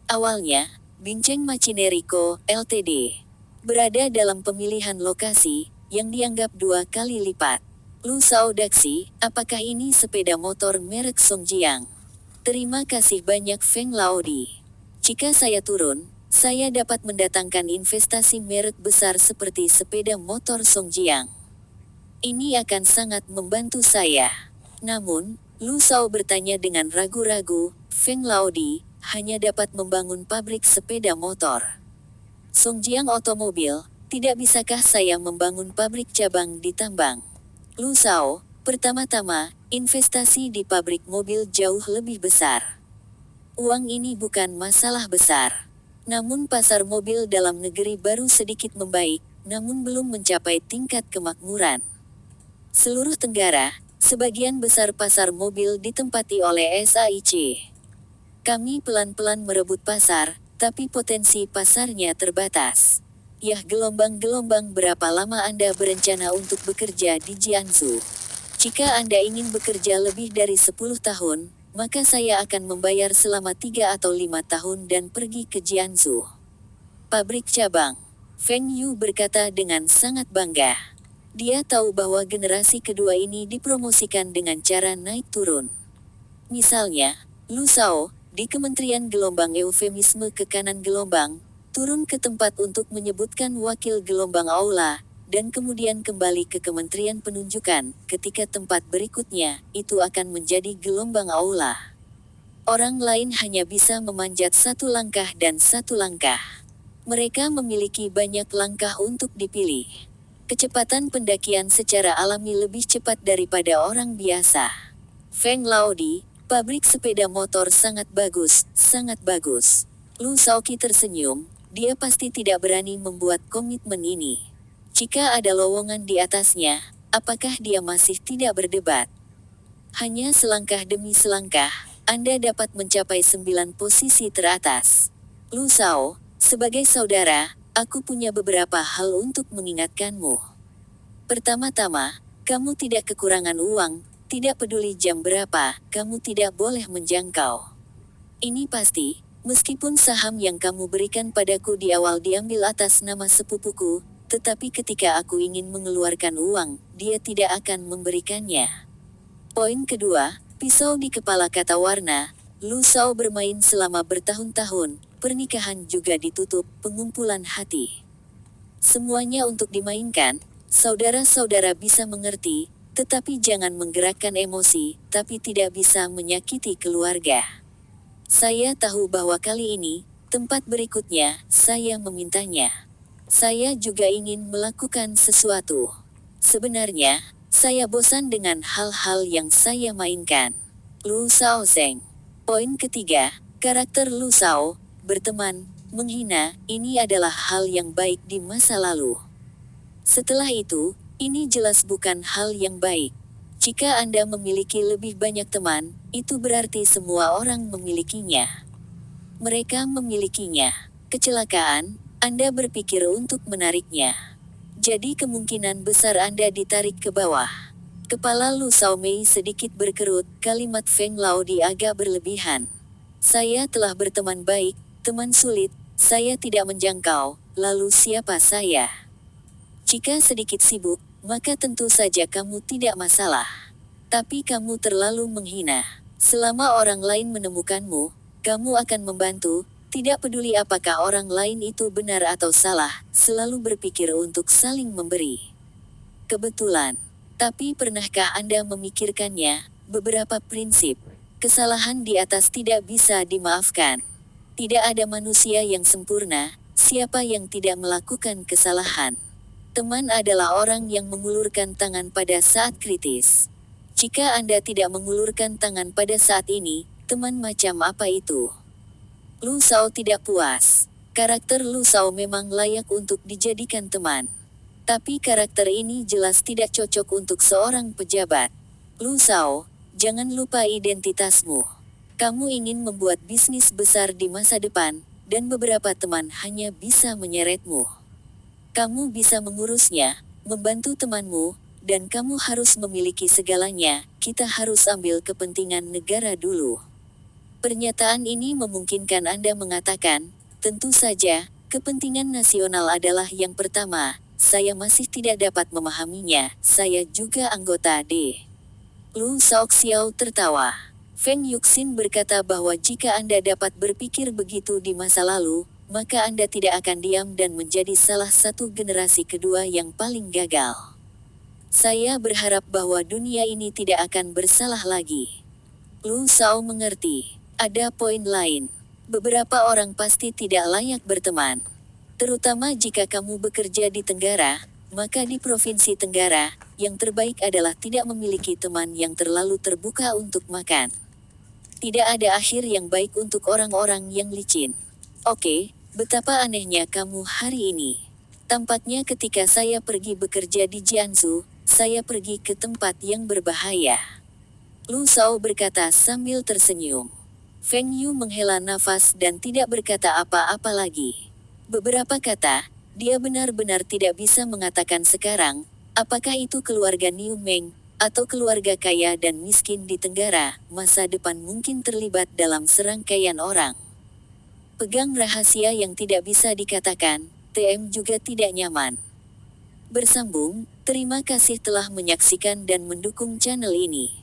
Awalnya, Binceng Machinery Co. Ltd. berada dalam pemilihan lokasi, yang dianggap 2 kali lipat. Lu Shao Daxi, apakah ini sepeda motor merek Songjiang? Terima kasih banyak Feng Laodi. Jika saya turun, saya dapat mendatangkan investasi merek besar seperti sepeda motor Songjiang. Ini akan sangat membantu saya. Namun, Lu Shao bertanya dengan ragu-ragu, Feng Laodi, hanya dapat membangun pabrik sepeda motor. Songjiang Otomobil, tidak bisakah saya membangun pabrik cabang di Tambang? Lu Shao, pertama-tama, investasi di pabrik mobil jauh lebih besar. Uang ini bukan masalah besar. Namun pasar mobil dalam negeri baru sedikit membaik, namun belum mencapai tingkat kemakmuran. Seluruh Tenggara, sebagian besar pasar mobil ditempati oleh SAIC. Kami pelan-pelan merebut pasar, tapi potensi pasarnya terbatas. Yah, gelombang-gelombang berapa lama Anda berencana untuk bekerja di Jiangsu? Jika Anda ingin bekerja lebih dari 10 tahun, maka saya akan membayar selama 3 atau 5 tahun dan pergi ke Jiangsu. Pabrik cabang. Feng Yu berkata dengan sangat bangga. Dia tahu bahwa generasi kedua ini dipromosikan dengan cara naik turun. Misalnya, Lu Shao, di Kementerian Gelombang eufemisme ke kanan gelombang, turun ke tempat untuk menyebutkan wakil gelombang aula, dan kemudian kembali ke Kementerian Penunjukan. Ketika tempat berikutnya, itu akan menjadi gelombang aula. Orang lain hanya bisa memanjat 1 langkah dan 1 langkah. Mereka memiliki banyak langkah untuk dipilih. Kecepatan pendakian secara alami lebih cepat daripada orang biasa. Feng Laodi, pabrik sepeda motor sangat bagus, sangat bagus. Lu Shaoqi tersenyum. Dia pasti tidak berani membuat komitmen ini. Jika ada lowongan di atasnya, apakah dia masih tidak berdebat? Hanya selangkah demi selangkah, Anda dapat mencapai 9 posisi teratas. Lu Shao, sebagai saudara, aku punya beberapa hal untuk mengingatkanmu. Pertama-tama, kamu tidak kekurangan uang, tidak peduli jam berapa, kamu tidak boleh menjangkau. Ini pasti. Meskipun saham yang kamu berikan padaku di awal diambil atas nama sepupuku, tetapi ketika aku ingin mengeluarkan uang, dia tidak akan memberikannya. Poin kedua, pisau di kepala kata warna. Lu Shao bermain selama bertahun-tahun, pernikahan juga ditutup, pengumpulan hati. Semuanya untuk dimainkan, saudara-saudara bisa mengerti, tetapi jangan menggerakkan emosi, tapi tidak bisa menyakiti keluarga. Saya tahu bahwa kali ini, tempat berikutnya, saya memintanya. Saya juga ingin melakukan sesuatu. Sebenarnya, saya bosan dengan hal-hal yang saya mainkan. Lu Shao Zeng. Poin ketiga, karakter Lu Shao, berteman, menghina, ini adalah hal yang baik di masa lalu. Setelah itu, ini jelas bukan hal yang baik. Jika Anda memiliki lebih banyak teman, itu berarti semua orang memilikinya. Mereka memilikinya. Kecelakaan, Anda berpikir untuk menariknya. Jadi kemungkinan besar Anda ditarik ke bawah. Kepala Lu Xiaomei sedikit berkerut, kalimat Feng Laodi agak berlebihan. Saya telah berteman baik, Teman sulit, saya tidak menjangkau, lalu siapa saya? Jika sedikit sibuk, maka tentu saja kamu tidak masalah. Tapi kamu terlalu menghina. Selama orang lain menemukanmu, kamu akan membantu, tidak peduli apakah orang lain itu benar atau salah, selalu berpikir untuk saling memberi. Kebetulan. Tapi pernahkah Anda memikirkannya? Beberapa prinsip. Kesalahan di atas tidak bisa dimaafkan. Tidak ada manusia yang sempurna, siapa yang tidak melakukan kesalahan. Teman adalah orang yang mengulurkan tangan pada saat kritis. Jika Anda tidak mengulurkan tangan pada saat ini, teman macam apa itu? Lu Shao tidak puas. Karakter Lu Shao memang layak untuk dijadikan teman. Tapi karakter ini jelas tidak cocok untuk seorang pejabat. Lu Shao, jangan lupa identitasmu. Kamu ingin membuat bisnis besar di masa depan, dan beberapa teman hanya bisa menyeretmu. Kamu bisa mengurusnya, membantu temanmu, dan kamu harus memiliki segalanya. Kita harus ambil kepentingan negara dulu. Pernyataan ini memungkinkan Anda mengatakan, tentu saja, kepentingan nasional adalah yang pertama. Saya masih tidak dapat memahaminya, saya juga anggota D. Lu Shaoxiao tertawa. Feng Yuxin berkata bahwa jika Anda dapat berpikir begitu di masa lalu, maka Anda tidak akan diam dan menjadi salah satu generasi kedua yang paling gagal. Saya berharap bahwa dunia ini tidak akan bersalah lagi. Lu Shao mengerti. Ada poin lain. Beberapa orang pasti tidak layak berteman. Terutama jika kamu bekerja di Tenggara, maka di Provinsi Tenggara, yang terbaik adalah tidak memiliki teman yang terlalu terbuka untuk makan. Tidak ada akhir yang baik untuk orang-orang yang licin. Oke, betapa anehnya kamu hari ini. Tampaknya ketika saya pergi bekerja di Jiangsu, saya pergi ke tempat yang berbahaya. Lu Shao berkata sambil tersenyum. Feng Yu menghela nafas dan tidak berkata apa-apa lagi. Beberapa kata, dia benar-benar tidak bisa mengatakan sekarang, apakah itu keluarga Niu Meng, atau keluarga kaya dan miskin di Tenggara, masa depan mungkin terlibat dalam serangkaian orang. Pegang rahasia yang tidak bisa dikatakan, TM juga tidak nyaman. Bersambung, terima kasih telah menyaksikan dan mendukung channel ini.